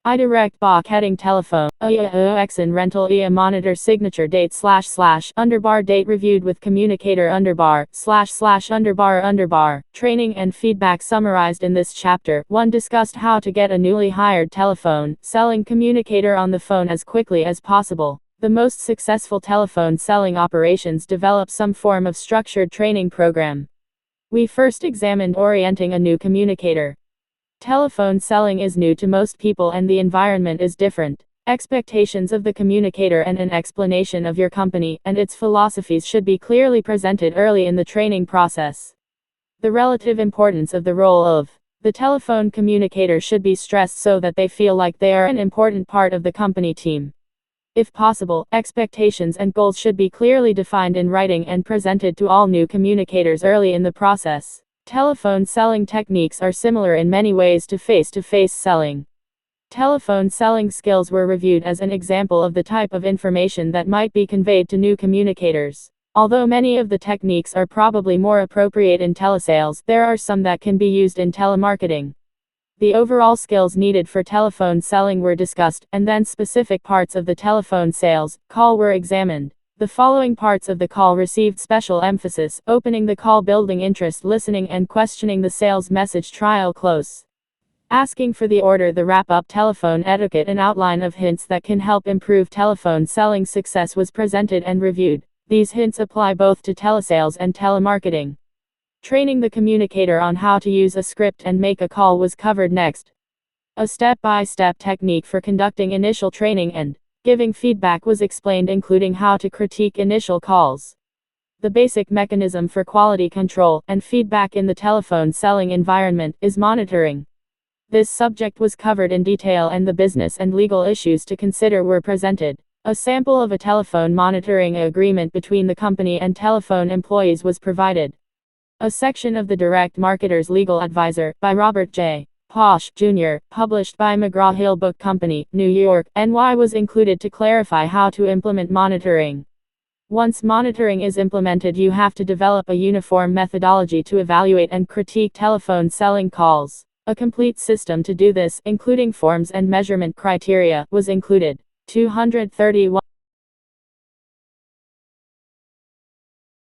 iDirect Bach heading telephone. Exen rental monitor signature date / underbar date reviewed with communicator underbar / underbar. Training and feedback summarized in this chapter. 1. Discussed how to get a newly hired telephone selling communicator on the phone as quickly as possible. The most successful telephone selling operations develop some form of structured training program. We first examined orienting a new communicator. Telephone selling is new to most people and the environment is different. Expectations of the communicator and an explanation of your company and its philosophies should be clearly presented early in the training process. The relative importance of the role of the telephone communicator should be stressed so that they feel like they are an important part of the company team. If possible, expectations and goals should be clearly defined in writing and presented to all new communicators early in the process. Telephone selling techniques are similar in many ways to face-to-face selling. Telephone selling skills were reviewed as an example of the type of information that might be conveyed to new communicators. Although many of the techniques are probably more appropriate in telesales, there are some that can be used in telemarketing. The overall skills needed for telephone selling were discussed, and then specific parts of the telephone sales call were examined. The following parts of the call received special emphasis: opening the call, building interest, listening and questioning the sales message, trial close, asking for the order, the wrap-up, telephone etiquette. An outline of hints that can help improve telephone selling success was presented and reviewed. These hints apply both to telesales and telemarketing. Training the communicator on how to use a script and make a call was covered next. A step-by-step technique for conducting initial training and giving feedback was explained, including how to critique initial calls. The basic mechanism for quality control and feedback in the telephone selling environment is monitoring. This subject was covered in detail and the business and legal issues to consider were presented. A sample of a telephone monitoring agreement between the company and telephone employees was provided. A section of The Direct Marketer's Legal Advisor, by Robert J. Posh, Jr., published by McGraw-Hill Book Company, New York, NY, was included to clarify how to implement monitoring. Once monitoring is implemented, you have to develop a uniform methodology to evaluate and critique telephone selling calls. A complete system to do this, including forms and measurement criteria, was included. 231